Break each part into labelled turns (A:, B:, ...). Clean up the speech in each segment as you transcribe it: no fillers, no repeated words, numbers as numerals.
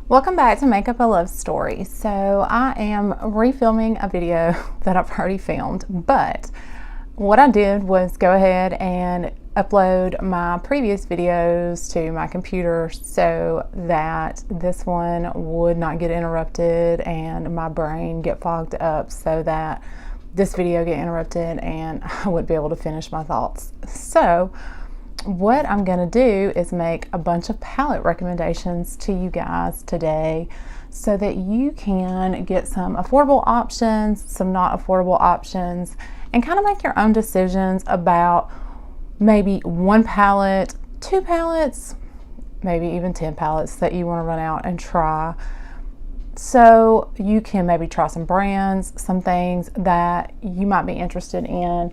A: Welcome back to Makeup a Love Story. So I am refilming a video that I've already filmed, but what I did was go ahead and upload my previous videos to my computer so that this one would not get interrupted and my brain get fogged up so that this video get interrupted and I wouldn't be able to finish my thoughts. So what I'm gonna do is make a bunch of palette recommendations to you guys today so that you can get some affordable options, some not affordable options, and kind of make your own decisions about maybe one palette, two palettes, maybe even 10 palettes that you want to run out and try. So you can maybe try some brands, some things that you might be interested in.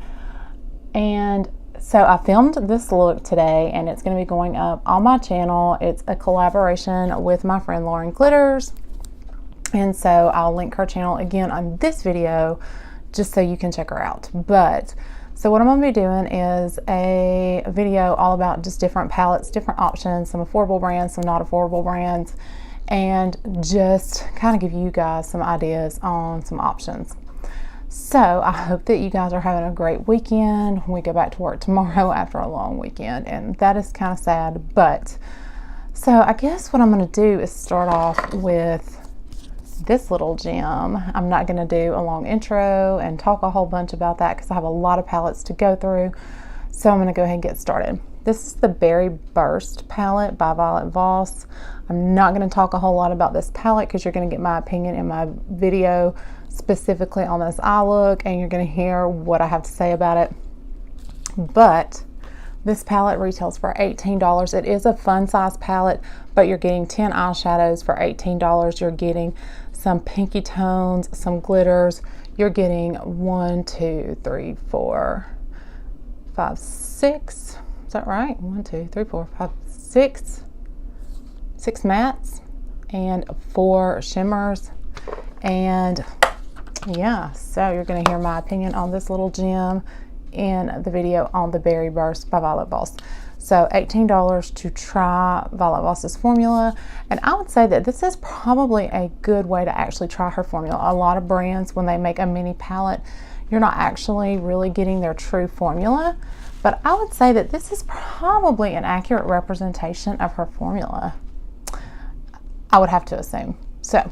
A: And so I filmed this look today and it's going to be going up on my channel. It's a collaboration with my friend Lauren Glitters. And so I'll link her channel again on this video just so you can check her out. But so what I'm going to be doing is a video all about just different palettes, different options, some affordable brands, some not affordable brands, and just kind of give you guys some ideas on some options. So I hope that you guys are having a great weekend. We go back to work tomorrow after a long weekend, and that is kind of sad. But so I guess what I'm going to do is start off with this little gem. I'm not going to do a long intro and talk a whole bunch about that because I have a lot of palettes to go through. So I'm going to go ahead and get started. This is the Berry Burst palette by Voss. I'm not going to talk a whole lot about this palette because you're going to get my opinion in my video specifically on this eye look, and you're going to hear what I have to say about it. But this palette retails for $18. It is a fun size palette, but you're getting 10 eyeshadows for $18. You're getting some pinky tones, some glitters. You're getting 1, 2, 3, 4, 5, 6. Is that right? 1, 2, 3, 4, 5, 6. 6 mattes and 4 shimmers. And yeah, so you're going to hear my opinion on this little gem in the video on the Berry Burst by Voss. So $18 to try Voss's formula, and I would say that this is probably a good way to actually try her formula. A lot of brands, when they make a mini palette, you're not actually really getting their true formula, but I would say that this is probably an accurate representation of her formula. I would have to assume. So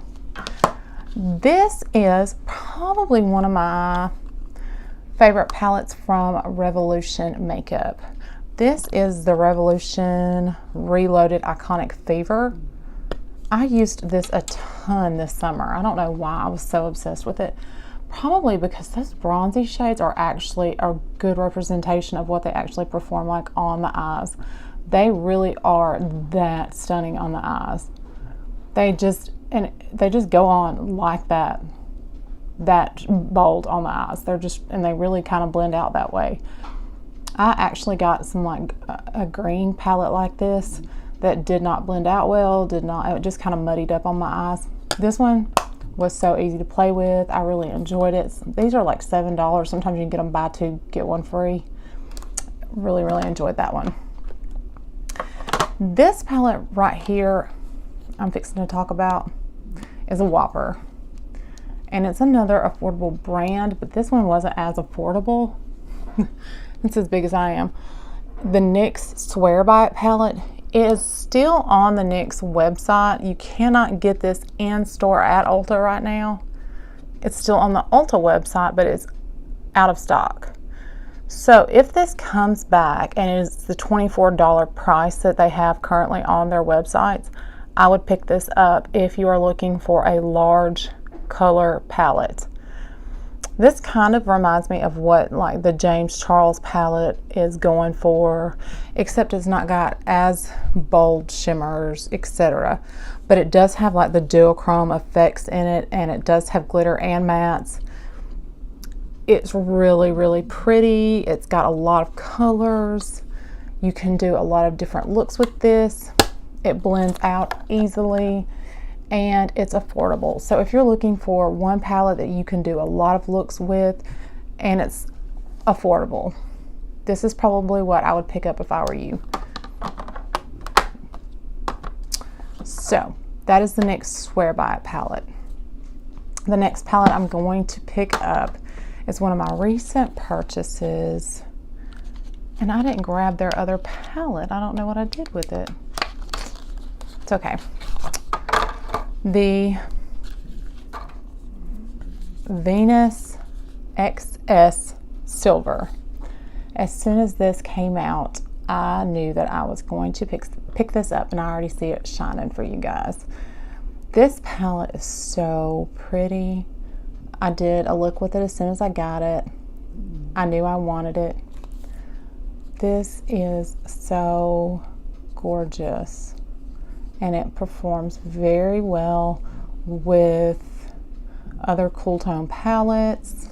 A: this is probably one of my favorite palettes from Revolution Makeup. This is the Revolution Reloaded Iconic Fever. I used this a ton this summer. I don't know why I was so obsessed with it. Probably because those bronzy shades are actually a good representation of what they actually perform like on the eyes. They really are that stunning on the eyes. They just go on like that bold on the eyes. And they really kind of blend out that way. I actually got some like a green palette like this that did not blend out well, it just kind of muddied up on my eyes. This one was so easy to play with. I really enjoyed it. These are like $7. Sometimes you can get them buy 2, get 1 free. Really, really enjoyed that one. This palette right here I'm fixing to talk about is a Whopper, and it's another affordable brand, but this one wasn't as affordable. It's as big as I am. The NYX Swear By It palette is still on the NYX website. You cannot get this in store at Ulta right now. It's still on the Ulta website, but it's out of stock. So if this comes back and it's the $24 price that they have currently on their websites, I would pick this up if you are looking for a large color palette. This kind of reminds me of what like the James Charles palette is going for, except it's not got as bold shimmers, etc. But it does have like the duochrome effects in it, and it does have glitter and mattes. It's really, really pretty. It's got a lot of colors. You can do a lot of different looks with this. It blends out easily, and it's affordable. So if you're looking for one palette that you can do a lot of looks with and it's affordable, this is probably what I would pick up if I were you. So that is the NYX Swear By It palette. The next palette I'm going to pick up is one of my recent purchases. And I didn't grab their other palette. I don't know what I did with it. It's okay. The Venus XS Silver. As soon as this came out, I knew that I was going to pick this up, and I already see it shining for you guys. This palette is so pretty. I did a look with it as soon as I got it. I knew I wanted it. This is so gorgeous, and it performs very well with other cool tone palettes.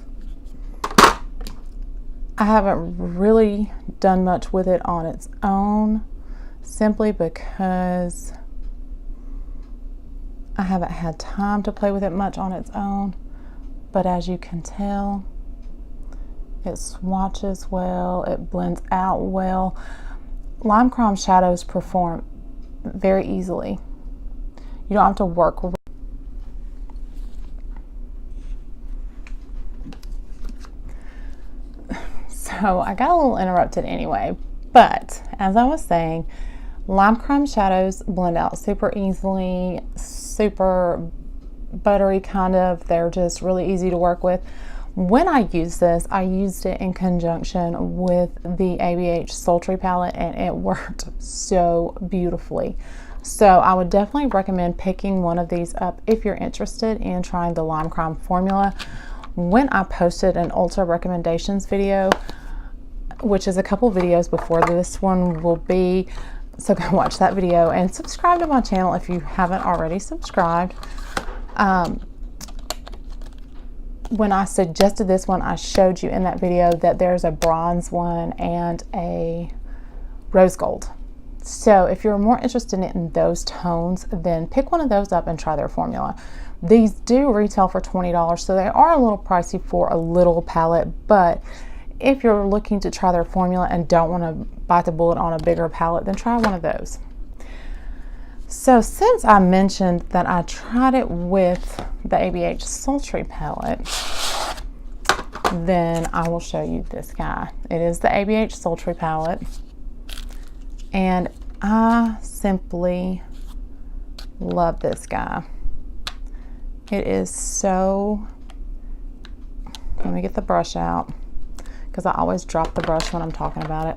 A: I haven't really done much with it on its own, simply because I haven't had time to play with it much on its own. But as you can tell, it swatches well, it blends out well. Lime Crime shadows perform very easily. You don't have to work with. So I got a little interrupted anyway, but as I was saying, Lime Crime shadows blend out super easily, super buttery kind of. They're just really easy to work with. When I used this, I used it in conjunction with the ABH Sultry palette, and it worked so beautifully. So I would definitely recommend picking one of these up if you're interested in trying the Lime Crime formula. When I posted an Ulta recommendations video, which is a couple videos before this one will be, so go watch that video and subscribe to my channel if you haven't already subscribed. When I suggested this one, I showed you in that video that there's a bronze one and a rose gold. So if you're more interested in those tones, then pick one of those up and try their formula. These do retail for $20, so they are a little pricey for a little palette, but if you're looking to try their formula and don't want to bite the bullet on a bigger palette, then try one of those. So since I mentioned that I tried it with the ABH Sultry palette, then I will show you this guy. It is the ABH Sultry palette, and I simply love this guy. It is so, let me get the brush out, because I always drop the brush when I'm talking about it.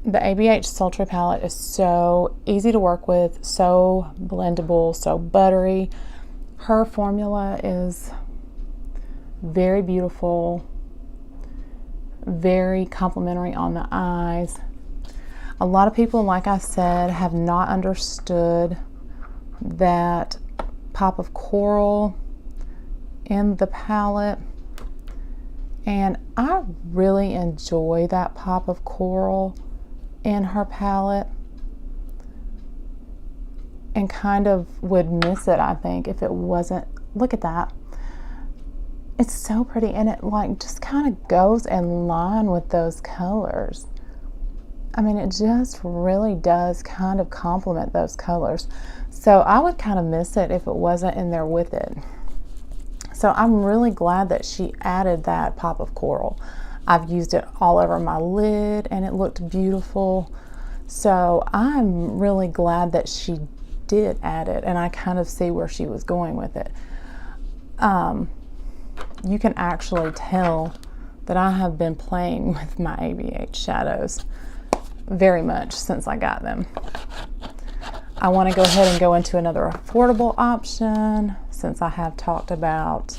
A: The ABH Sultry palette is so easy to work with, so blendable, so buttery. Her formula is very beautiful, very complimentary on the eyes. A lot of people, like I said, have not understood that pop of coral in the palette. And I really enjoy that pop of coral in her palette, and kind of would miss it, I think, if it wasn't. Look at that. It's so pretty, and it like just kind of goes in line with those colors. I mean, it just really does kind of complement those colors. So I would kind of miss it if it wasn't in there with it. So I'm really glad that she added that pop of coral. I've used it all over my lid and it looked beautiful. So I'm really glad that she did add it, and I kind of see where she was going with it. You can actually tell that I have been playing with my ABH shadows very much since I got them. I want to go ahead and go into another affordable option since I have talked about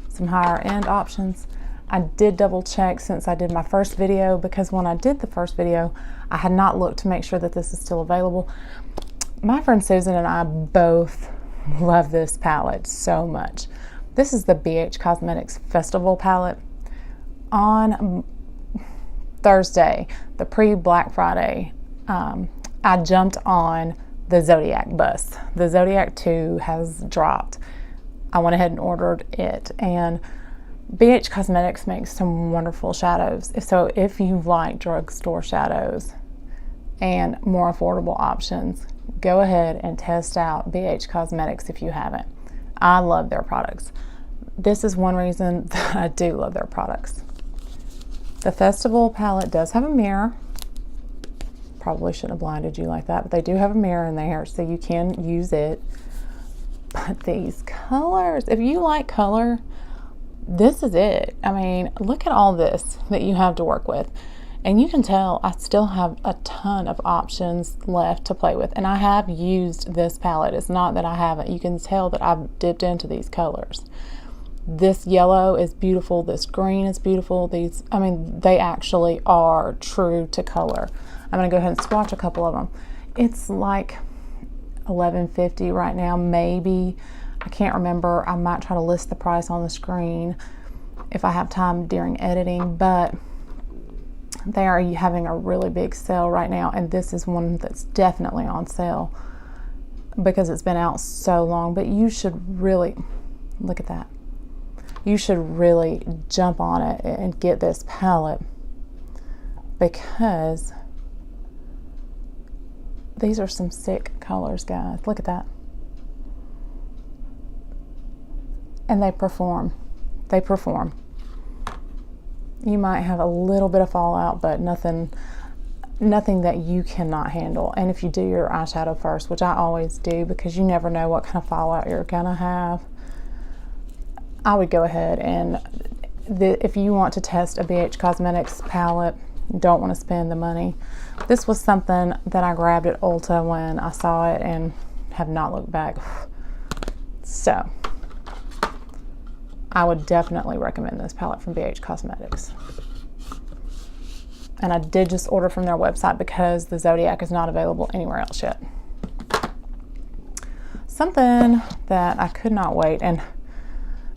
A: some higher end options. I did double check since I did my first video, because when I did the first video, I had not looked to make sure that this is still available. My friend Susan and I both love this palette so much. This is the BH Cosmetics Festival palette. On Thursday, the pre-Black Friday, I jumped on the Zodiac bus. The Zodiac 2 has dropped. I went ahead and ordered it, and BH Cosmetics makes some wonderful shadows. So if you like drugstore shadows and more affordable options, go ahead and test out BH Cosmetics if you haven't. I love their products. This is one reason that I do love their products. The Festival palette does have a mirror. Probably shouldn't have blinded you like that, but they do have a mirror in there, so you can use it. But these colors, if you like color, this is it. I mean, look at all this that you have to work with. And you can tell I still have a ton of options left to play with. And I have used this palette. It's not that I haven't. You can tell that I've dipped into these colors. This yellow is beautiful. This green is beautiful. These, I mean, they actually are true to color. I'm going to go ahead and swatch a couple of them. It's like $11.50 right now, maybe. I can't remember. I might try to list the price on the screen if I have time during editing, but they are having a really big sale right now, and this is one that's definitely on sale because it's been out so long. But you should really, look at that. You should really jump on it and get this palette because these are some sick colors, guys. Look at that. And they perform. They perform. You might have a little bit of fallout, but nothing that you cannot handle. And if you do your eyeshadow first, which I always do because you never know what kind of fallout you're gonna have, I would go ahead and if you want to test a BH Cosmetics palette, don't want to spend the money. This was something that I grabbed at Ulta when I saw it and have not looked back. So I would definitely recommend this palette from BH Cosmetics. And I did just order from their website because the Zodiac is not available anywhere else yet. Something that I could not wait, and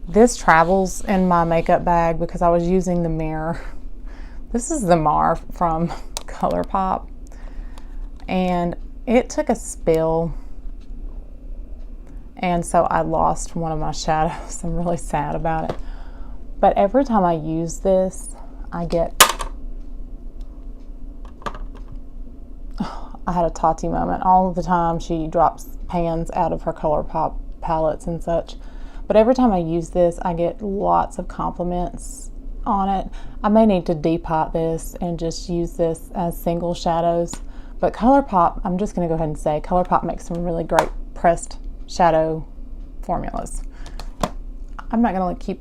A: this travels in my makeup bag because I was using the mirror. This is the Mar from ColourPop, and it took a spill, and so I lost one of my shadows. I'm really sad about it. But every time I use this, I get, I had a Tati moment. All the time she drops pans out of her ColourPop palettes and such. But every time I use this, I get lots of compliments on it. I may need to depot this and just use this as single shadows. But ColourPop, I'm just going to go ahead and say, ColourPop makes some really great pressed shadow formulas. I'm not going to keep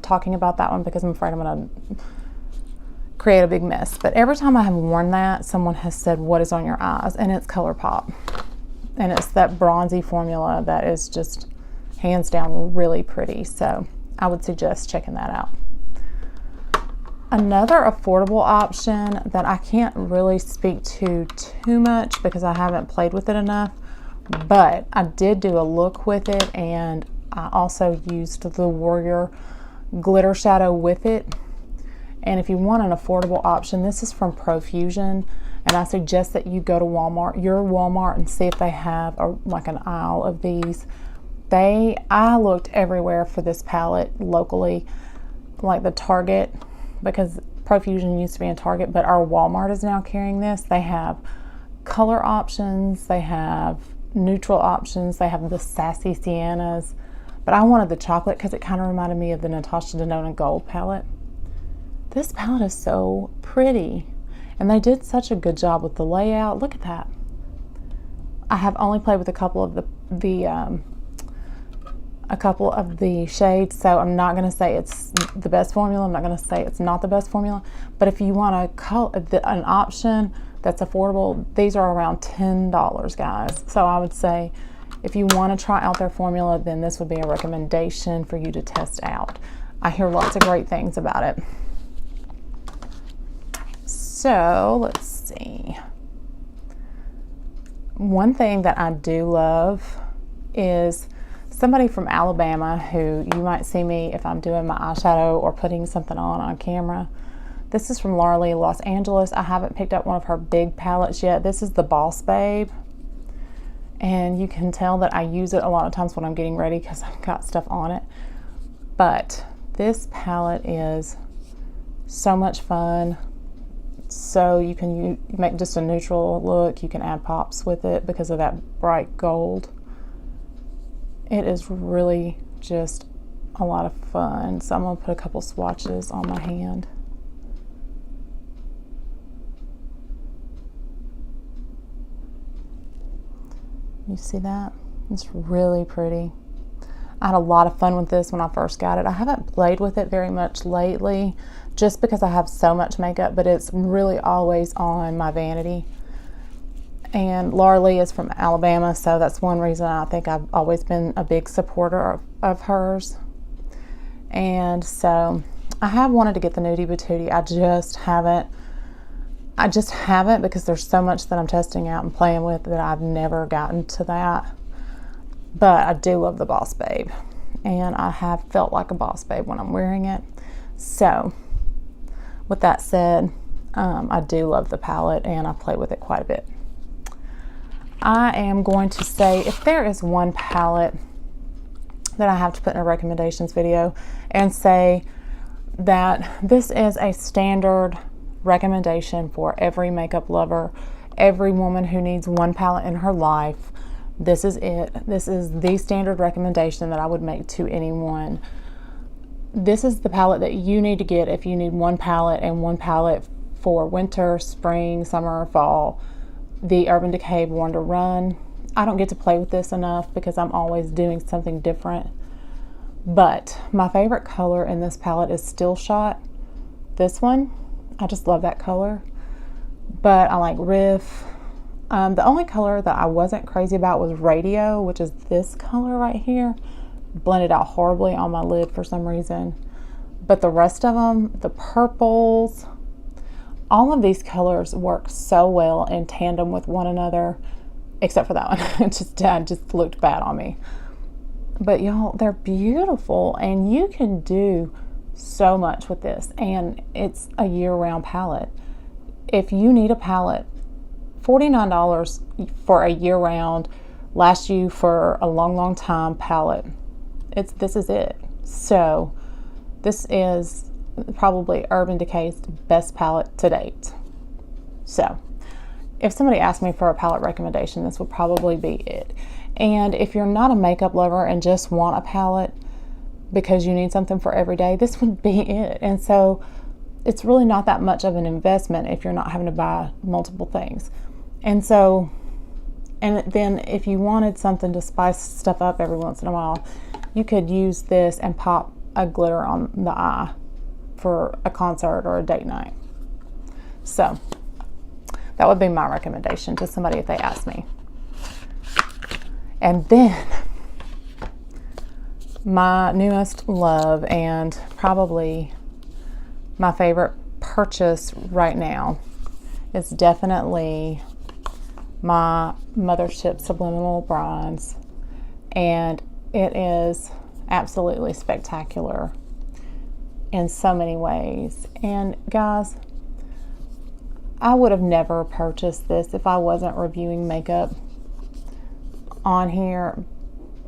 A: talking about that one because I'm afraid I'm going to create a big mess. But every time I have worn that, someone has said, what is on your eyes? And it's ColourPop. And it's that bronzy formula that is just hands down really pretty. So I would suggest checking that out. Another affordable option that I can't really speak to too much because I haven't played with it enough, but I did do a look with it, and I also used the Warrior glitter shadow with it. And if you want an affordable option, this is from Profusion, and I suggest that you go to Walmart, your Walmart, and see if they have like an aisle of these. I looked everywhere for this palette locally, like the Target, because Profusion used to be in Target, but our Walmart is now carrying this. They have color options, they have neutral options, they have the Sassy Siennas, but I wanted the chocolate because it kind of reminded me of the Natasha Denona Gold palette. This palette is so pretty, and they did such a good job with the layout. Look at that. I have only played with a couple of the shades, so I'm not going to say it's the best formula. I'm not going to say it's not the best formula, but if you want an option that's affordable, these are around $10, guys. So I would say if you want to try out their formula, then this would be a recommendation for you to test out. I hear lots of great things about it. So let's see. One thing that I do love is somebody from Alabama who you might see me if I'm doing my eyeshadow or putting something on camera. This is from Laudee, Los Angeles. I haven't picked up one of her big palettes yet. This is the Boss Babe. And you can tell that I use it a lot of times when I'm getting ready because I've got stuff on it. But this palette is so much fun. So you can make just a neutral look. You can add pops with it because of that bright gold. It is really just a lot of fun. So I'm going to put a couple swatches on my hand. You see that? It's really pretty. I had a lot of fun with this when I first got it. I haven't played with it very much lately just because I have so much makeup, but it's really always on my vanity. And Laudee is from Alabama, so that's one reason I think I've always been a big supporter of hers. And so I have wanted to get the Nudie Patootie. I just haven't because there's so much that I'm testing out and playing with that I've never gotten to that. But I do love the Boss Babe, and I have felt like a Boss Babe when I'm wearing it. So with that said, I do love the palette and I play with it quite a bit. I am going to say, if there is one palette that I have to put in a recommendations video and say that this is a standard recommendation for every makeup lover, every woman who needs one palette in her life, this is it. This is the standard recommendation that I would make to anyone. This is the palette that you need to get if you need one palette, and one palette for winter, spring, summer, fall. The Urban Decay Born to Run. I don't get to play with this enough because I'm always doing something different. But my favorite color in this palette is Still Shot. This one, I just love that color. But I like Riff. The only color that I wasn't crazy about was Radio, which is this color right here. Blended out horribly on my lid for some reason. But the rest of them, the purples, all of these colors work so well in tandem with one another, except for that one. It just looked bad on me. But y'all, they're beautiful, and you can do so much with this, and it's a year-round palette. If you need a palette, $49 for a year-round, lasts you for a long time palette. This is it. So this is probably Urban Decay's best palette to date. So if somebody asked me for a palette recommendation, this would probably be it. And if you're not a makeup lover and just want a palette because you need something for every day, this would be it. And so it's really not that much of an investment if you're not having to buy multiple things. And so, and then if you wanted something to spice stuff up every once in a while, you could use this and pop a glitter on the eye for a concert or a date night. So that would be my recommendation to somebody if they asked me. And then my newest love, and probably my favorite purchase right now, is definitely my Mothership Subliminal Bronze, and it is absolutely spectacular in so many ways. And guys, I would have never purchased this if I wasn't reviewing makeup on here,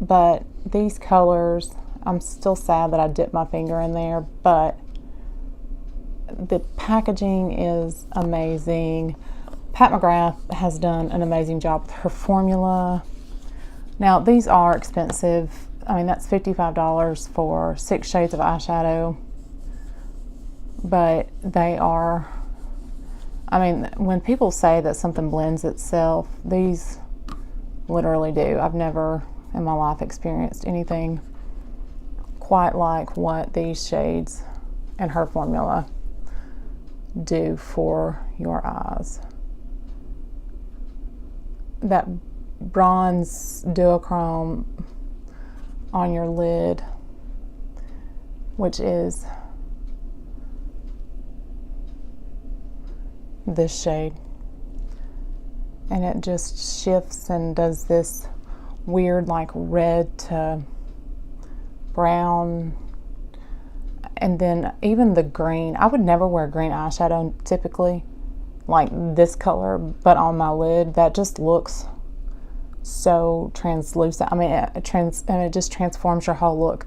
A: but these colors, I'm still sad that I dipped my finger in there, but the packaging is amazing. Pat McGrath has done an amazing job with her formula. Now these are expensive. I mean, that's $55 for 6 shades of eyeshadow, but they are, I mean, when people say that something blends itself, these literally do. I've never in my life experienced anything quite like what these shades and her formula do for your eyes. That bronze duochrome on your lid, which is this shade, and it just shifts and does this weird like red to brown. And then even the green, I would never wear green eyeshadow typically, like this color, but on my lid, that just looks so translucent. I mean, it just transforms your whole look.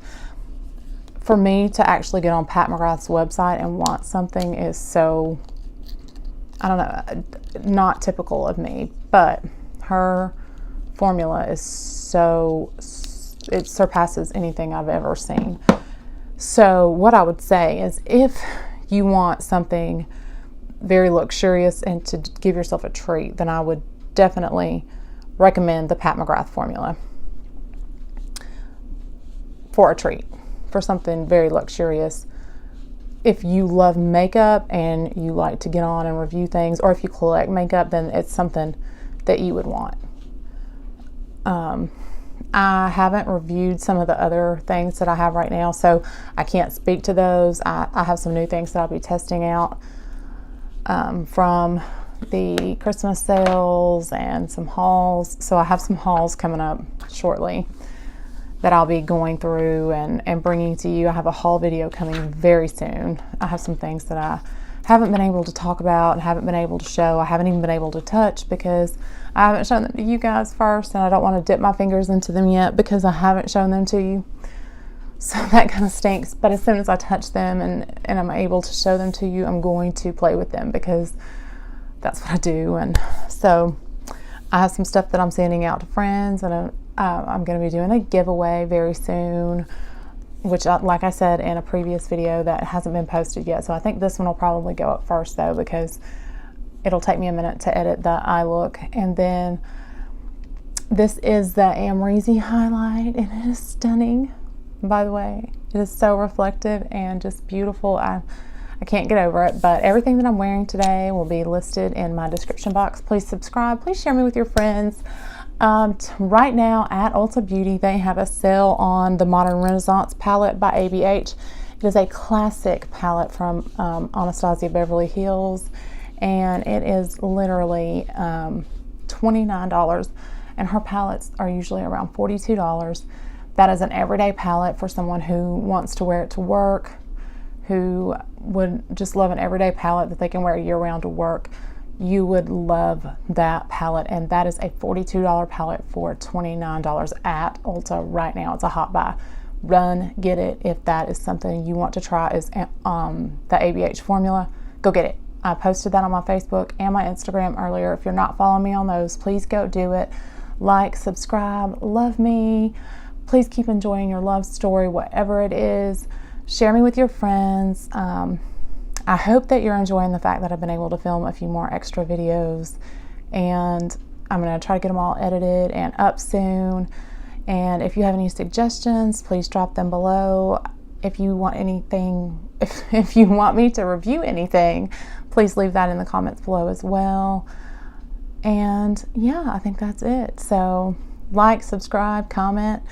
A: For me to actually get on Pat McGrath's website and want something is so I don't know, not typical of me, but her formula is so, it surpasses anything I've ever seen. So what I would say is, if you want something very luxurious and to give yourself a treat, then I would definitely recommend the Pat McGrath formula for a treat, for something very luxurious. If you love makeup and you like to get on and review things, or if you collect makeup, then it's something that you would want. I haven't reviewed some of the other things that I have right now, so I can't speak to those. I have some new things that I'll be testing out from the Christmas sales and some hauls. So I have some hauls coming up shortly that I'll be going through and bringing to you. I have a haul video coming very soon. I have some things that I haven't been able to talk about and haven't been able to show. I haven't even been able to touch because I haven't shown them to you guys first, and I don't want to dip my fingers into them yet because I haven't shown them to you. So that kind of stinks. But as soon as I touch them and I'm able to show them to you, I'm going to play with them because that's what I do. And so I have some stuff that I'm sending out to friends, and I'm going to be doing a giveaway very soon, which, like I said in a previous video, that hasn't been posted yet. So I think this one will probably go up first though, because it'll take me a minute to edit the eye look. And then this is the Amrezy highlight, and it is stunning, by the way. It is so reflective and just beautiful. I can't get over it. But everything that I'm wearing today will be listed in my description box. Please subscribe. Please share me with your friends. Right now at Ulta Beauty, they have a sale on the Modern Renaissance palette by ABH. It is a classic palette from Anastasia Beverly Hills, and it is literally $29, and her palettes are usually around $42. That is an everyday palette for someone who wants to wear it to work, who would just love an everyday palette that they can wear year-round to work. You would love that palette, and that is a $42 palette for $29 at Ulta right now. It's a hot buy. Run, get it. If that is something you want to try, is the ABH formula, go get it. I posted that on my Facebook and my Instagram earlier. If you're not following me on those, please go do it. Like, subscribe, love me. Please keep enjoying your love story, whatever it is. Share me with your friends. I hope that you're enjoying the fact that I've been able to film a few more extra videos, and I'm going to try to get them all edited and up soon. And if you have any suggestions, please drop them below. If you want anything, if you want me to review anything, please leave that in the comments below as well. And yeah, I think that's it. So like, subscribe, comment,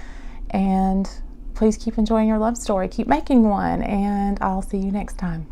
A: and please keep enjoying your love story. Keep making one, and I'll see you next time.